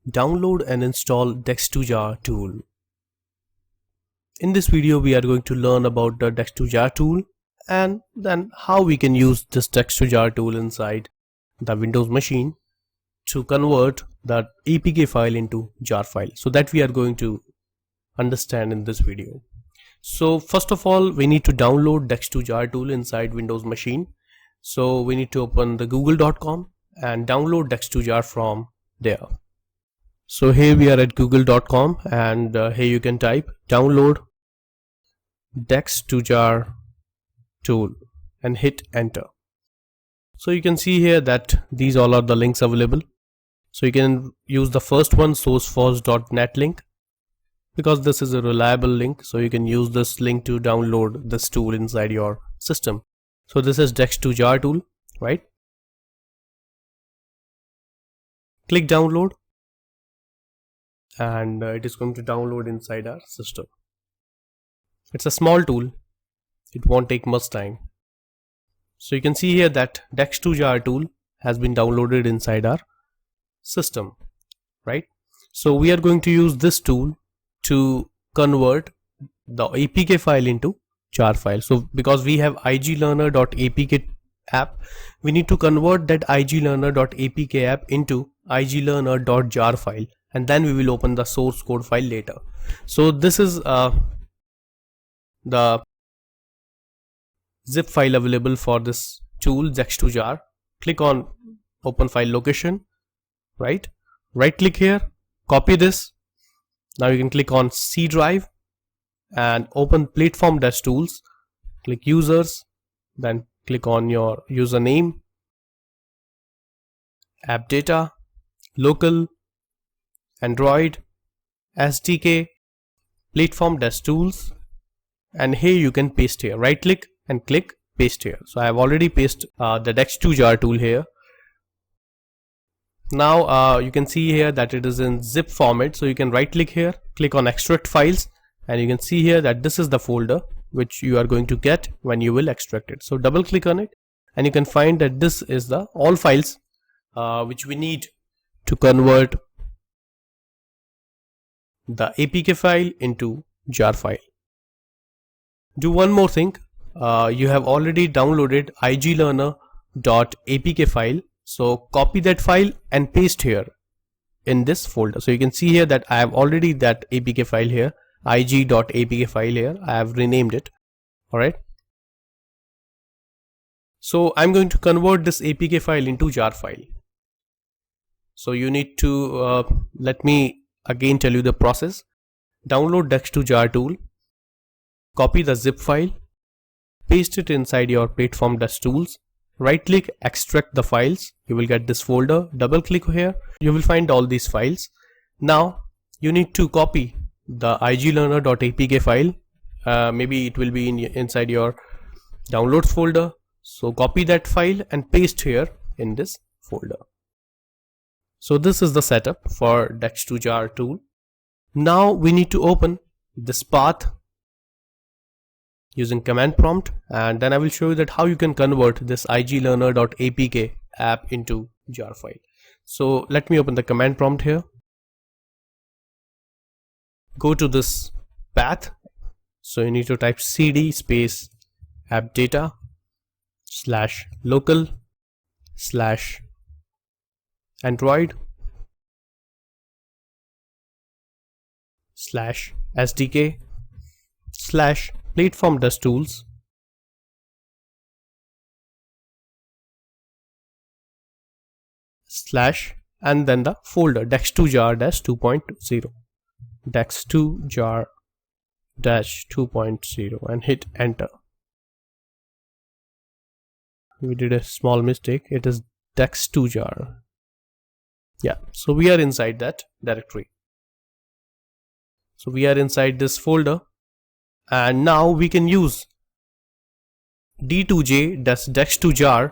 Download and install dx2jar tool. In this video we are going to learn about the dx2jar tool and then how we can use this dx2jar tool inside the Windows machine to convert the APK file into jar file. So that we are going to understand in this video. So first of all, we need to download dx2jar tool inside Windows machine. So we need to open the google.com and download dx2jar from there. So here we are at google.com and here you can type download dx2jar tool and hit enter. So you can see here that these all are the links available. So you can use the first one, sourceforce.net link, because this is a reliable link. So you can use this link to download this tool inside your system. So this is dx2jar tool, right? Click download and it is going to download inside our system. It's a small tool, it won't take much time. So you can see here that dx2jar tool has been downloaded inside our system, right? So we are going to use this tool to convert the APK file into jar file. So because we have iglearner.apk app, we need to convert that iglearner.apk app into iglearner.jar file, and then we will open the source code file later. So this is the zip file available for this tool dx2jar. Click on open file location, right click here, copy this. Now you can click on C drive and open platform-tools, click users, then click on your username, app data, local, Android, SDK, platform-tools, and here you can paste here. Right click and click paste here. So I have already pasted the dx2jar tool here. Now you can see here that it is in zip format. So you can right click here, click on extract files, and you can see here that this is the folder which you are going to get when you will extract it. So double click on it and you can find that this is the all files which we need to convert the APK file into jar file. Do one more thing. You have already downloaded iglearner.apk file. So copy that file and paste here in this folder. So you can see here that I have already that APK file here, ig.apk file here. I have renamed it. Alright. So I'm going to convert this APK file into jar file. So you need to let me again tell you the process. Download dx2jar tool, copy the zip file, paste it inside your platform-tools, right click, extract the files. You will get this folder. Double click here, you will find all these files. Now you need to copy the iglearner.apk file. Maybe it will be inside your downloads folder. So copy that file and paste here in this folder. So this is the setup for dx2jar tool. Now we need to open this path using command prompt, and then I will show you that how you can convert this iglearner.apk app into jar file. So let me open the command prompt here. Go to this path. So you need to type cd space app data / local / Android / SDK / platform-tools / and then the folder dx2jar-2.0 dx2jar-2.0 and hit enter. We did a small mistake. It is dx2jar. Yeah, so we are inside that directory. So we are inside this folder, and now we can use d2j dx2jar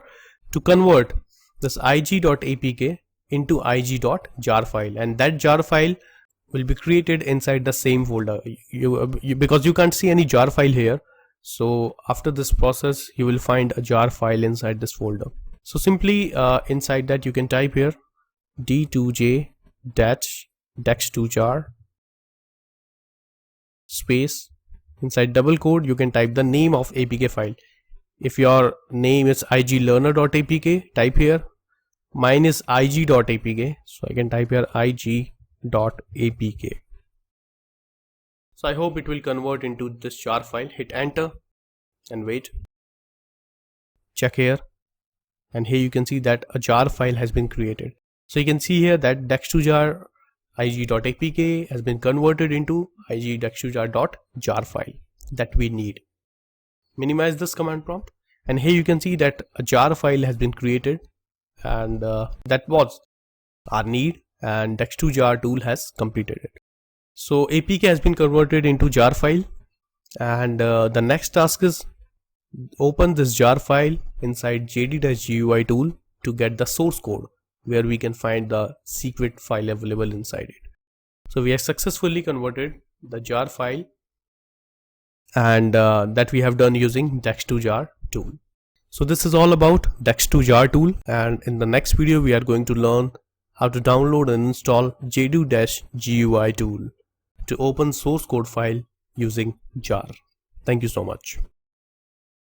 to convert this ig.apk into ig.jar file, and that jar file will be created inside the same folder. Because you can't see any jar file here, so after this process you will find a jar file inside this folder. So simply inside that you can type here d2j dash dx2jar space. Inside double quote you can type the name of APK file. If your name is iglearner.apk, type here. Mine is ig.apk, so I can type here ig.apk. So I hope it will convert into this jar file. Hit enter and wait. Check here, and here you can see that a jar file has been created. So you can see here that dx2jar ig.apk has been converted into ig.dx2jar file that we need. Minimize this command prompt, and here you can see that a jar file has been created, and that was our need, and dx2jar tool has completed it. So APK has been converted into jar file, and the next task is open this jar file inside jd-gui tool to get the source code where we can find the secret file available inside it. So we have successfully converted the jar file, and that we have done using dx2jar tool. So this is all about dx2jar tool, and in the next video we are going to learn how to download and install jd-gui tool to open source code file using jar. Thank you so much.